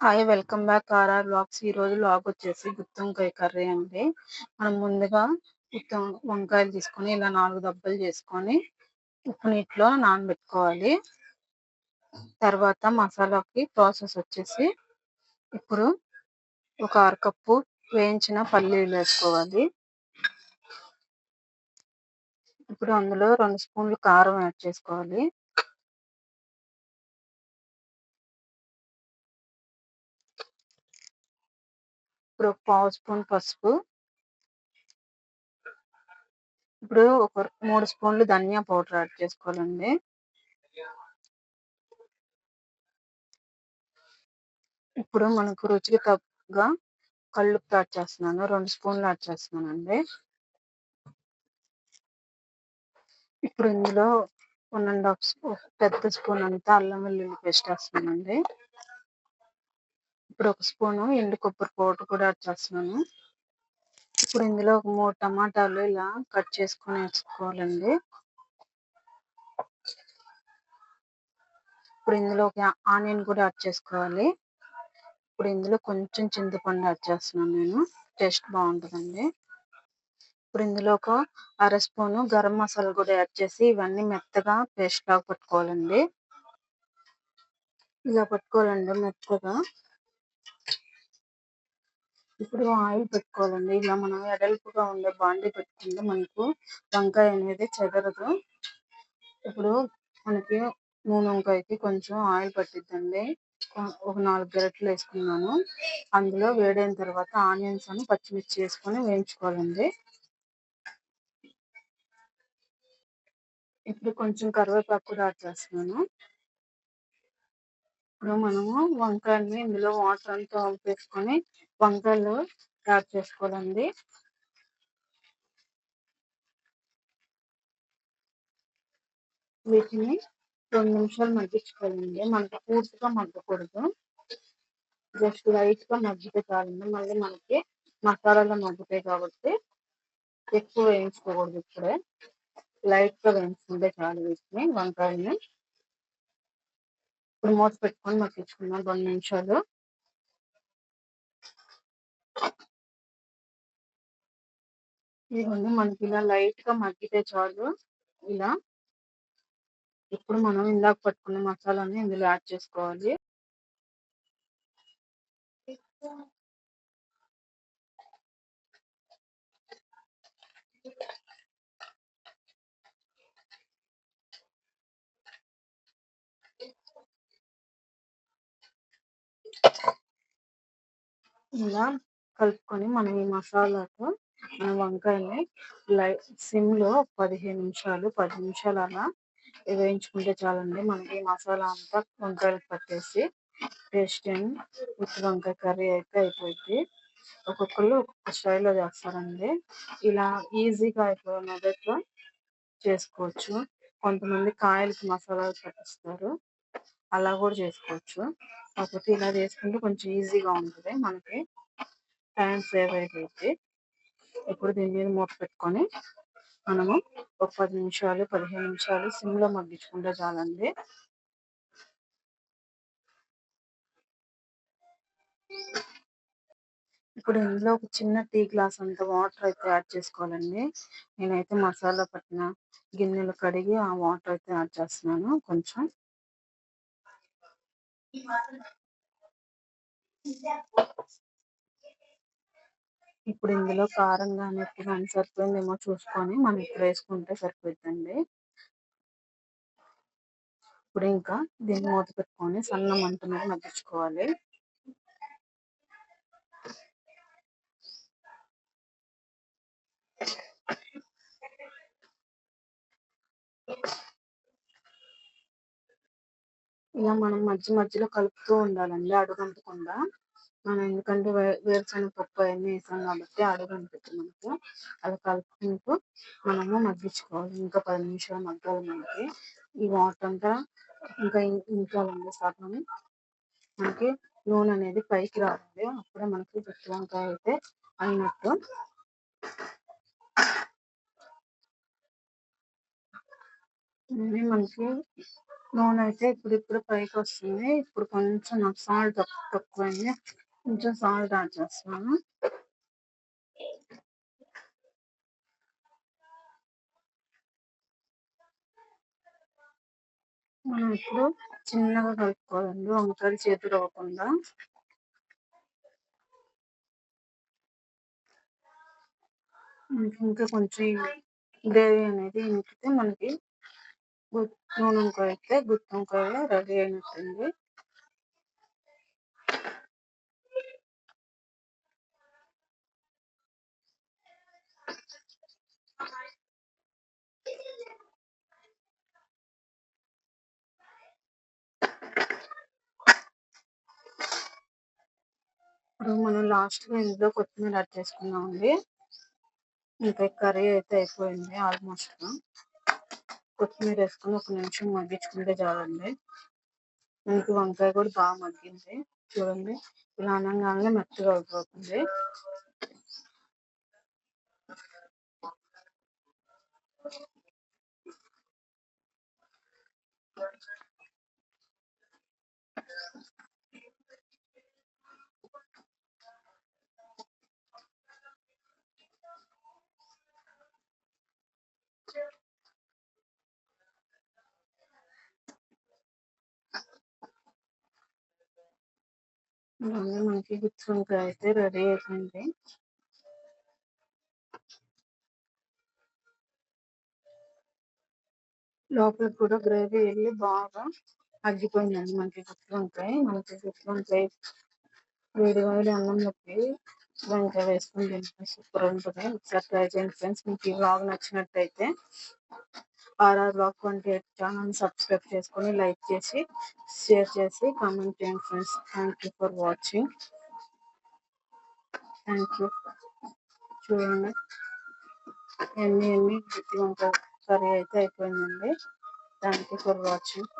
Hi! Welcome back RR vlogs. ఈరోజు vlog వచ్చేసి గుత్తొంకాయ కర్రీ అండి. మనం ముందుగా వంకాయలు తీసుకొని ఇలా 4 దబ్బలు చేసుకొని ఉప్పు నీటిలో నానబెట్టుకోవాలి. తర్వాత మసాలాకి ప్రాసెస్ వచ్చేసి ఇప్పుడు ఒక అరకప్పు వేయించిన పల్లీలు వేసుకోవాలి. ఇప్పుడు అందులో 2 స్పూన్లు కారం యాడ్ చేసుకోవాలి. ఇప్పుడు ఒక పావు స్పూన్ పసుపు. ఇప్పుడు ఒక 3 స్పూన్లు ధనియా పౌడర్ యాడ్ చేసుకోవాలండి. ఇప్పుడు మనకు రుచికి తగ్గ కల్లుప్పు యాడ్ చేస్తున్నాను. 2 స్పూన్లు యాడ్ చేస్తున్నానండి. ఇప్పుడు ఇందులో 1½ పెద్ద స్పూన్ అంతా అల్లం వెల్లుల్లి పేస్ట్ వేస్తున్నానండి. ఇప్పుడు 1 స్పూను ఎండు కొబ్బరి పౌడర్ కూడా యాడ్ చేస్తున్నాను. ఇప్పుడు ఇందులో ఒక 3 టమాటాలు ఇలా కట్ చేసుకొని వేసుకోవాలండి. ఇప్పుడు ఇందులో ఒక ఆనియన్ కూడా యాడ్ చేసుకోవాలి. ఇప్పుడు ఇందులో కొంచెం చింతపండు యాడ్ చేస్తున్నాను నేను. టేస్ట్ బాగుంటుందండి. ఇప్పుడు ఇందులో ఒక అర స్పూను గరం మసాలా కూడా యాడ్ చేసి ఇవన్నీ మెత్తగా పేస్ట్ లాగా పట్టుకోవాలండి. ఇలా పట్టుకోవాలండి మెత్తగా. ఇప్పుడు ఆయిల్ పెట్టుకోవాలండి. ఇలా మనం వెడల్పుగా ఉండే బాండీ పెట్టుకుంటే మనకు వంకాయ అనేది చెదరదు. ఇప్పుడు మనకి నూనె వంకాయకి కొంచెం ఆయిల్ పట్టిద్దండి. ఒక 4 గరిటెలు వేసుకున్నాను. అందులో వేడైన తర్వాత ఆనియన్స్ అని పచ్చిమిర్చి వేసుకొని వేయించుకోవాలండి. ఇప్పుడు కొంచెం కరివేపాకు కూడా యాడ్ చేస్తున్నాను. ఇప్పుడు మనము వంకాయల్ని ఇందులో వాటర్ అంతా వేసుకొని వంకాయలు యాడ్ చేసుకోవాలండి. వీటిని 2 నిమిషాలు మగ్గించుకోవాలండి. మనకి పూర్తిగా మగ్గకూడదు. జస్ట్ లైట్ గా మగ్గితే చాలండి. మళ్ళీ మనకి మసాలాలో మగ్గుతాయి కాబట్టి ఎక్కువ వేయించుకోకూడదు. ఇప్పుడే లైట్ గా వేయించుకుంటే చాలు వీటిని వంకాయల్ని. ఇప్పుడు మూత పెట్టుకొని మగ్గించుకుందాం 2 నిమిషాలు. ఇవన్నీ మనకి ఇలా లైట్ గా మగ్గితే చాలు. ఇలా ఇప్పుడు మనం ఇందాక పట్టుకున్న మసాలాని ఇందులో యాడ్ చేసుకోవాలి. ఇలా కలుపుకొని మనం ఈ మసాలాతో మన వంకాయని సిమ్ లో 10 నిమిషాలు అలా వేయించుకుంటే చాలండి. మనకి మసాలా అంతా వంకాయలకు పట్టేసి టేస్టీ గుత్తి వంకాయ కర్రీ అయితే అయిపోయింది. ఒక్కొక్కరు ఒక్కొక్క స్టైల్లో చేస్తారండి. ఇలా ఈజీగా అయిపోయే మెథడ్లో చేసుకోవచ్చు. కొంతమంది కాయలకి మసాలాలు పట్టిస్తారు. అలా కూడా చేసుకోవచ్చు. కాకపోతే ఇలా చేసుకుంటే కొంచెం ఈజీగా ఉంటుంది. మనకి టైం సేవ్ అయిపోయింది. ఇప్పుడు దీని మీద మూత పెట్టుకొని మనము ఒక 15 నిమిషాలు సిమ్ లో మగ్గించుకుంటే చాలండి. ఇప్పుడు ఇందులో ఒక చిన్న టీ గ్లాస్ అంత వాటర్ అయితే యాడ్ చేసుకోవాలండి. నేనైతే మసాలా పట్టిన గిన్నెలు కడిగి ఆ వాటర్ అయితే యాడ్ చేస్తున్నాను కొంచెం. ఇప్పుడు ఇందులో కారం కానీ ఉప్పు కానీ సరిపోయిందేమో చూసుకొని మనం ఇప్పుడు వేసుకుంటే సరిపోతుందండి. ఇప్పుడు ఇంకా దీన్ని మూత పెట్టుకొని సన్న మంట మీద మగ్గించుకోవాలి. ఇలా మనం మధ్యలో కలుపుతూ ఉండాలండి అడుగంటకుండా. మనం ఎందుకంటే వేరుశనగ పప్పు అవన్నీ వేసాం కాబట్టి అడుగంటుతుంది మనకు. అది కలుపుకుంటూ మనము మగ్గించుకోవాలి. ఇంకా 10 నిమిషాలు మగ్గాలి మనకి. ఈ వాటర్ అంతా ఇంకా ఇంకాలండి సగం. మనకి నూనె అనేది పైకి రావాలి. అప్పుడే మనకి గుత్తి వంకాయ అయితే అయినట్టు. మనకి నూనె అయితే ఇప్పుడు పైకి వస్తుంది. ఇప్పుడు కొంచెం నాకు సాల్ట్ తక్కువైంది. కొంచెం సాల్ట్ యాడ్ చేస్తున్నాను. మనం ఇప్పుడు చిన్నగా కలుపుకోవాలండి, వంకాయలు చేతులు అవ్వకుండా. ఇంకా కొంచెం గ్రేవీ అనేది ఇంకితే మనకి నూనె వంకాయ అయితే గుత్తి వంకాయ రెడీ అయినట్టుంది. ఇప్పుడు మనం లాస్ట్గా ఇందులో కొత్తిమీర యాడ్ చేసుకున్నామండి. ఇంకా కర్రీ అయితే అయిపోయింది ఆల్మోస్ట్. కొత్తిమీర వేసుకొని ఒక నిమిషం మగ్గించుకుంటే చాలండి. మనకి వంకాయ కూడా బాగా మగ్గింది చూడండి. ఇలా అనగానే మెత్తగా అయిపోతుంది. ఇవన్నీ మనకి గుత్తి వంకాయ అయితే రెడీ అయిపోయింది. లోపల కూడా గ్రేవీ వెళ్ళి బాగా అగ్గిపోయిందండి మనకి గుత్తి వంకాయ. వేడి వేడి అన్నంలోకి వంకాయ వేసుకొని తింటే సూపర్ ఉంటుంది. ఒకసారి ట్రై చేయండి ఫ్రెండ్స్. మీకు ఈ వ్లాగ్ నచ్చినట్టయితే RR Vlog 28 ఛానల్ సబ్స్క్రైబ్ చేసుకొని, లైక్ చేసి, షేర్ చేసి, కామెంట్ చేయండి friends. Thank you for watching. Thank you. చూడండి ఎన్ని గుత్తి వంకాయ కర్రీ అయితే అయిపోయిందండి. Thank you for watching.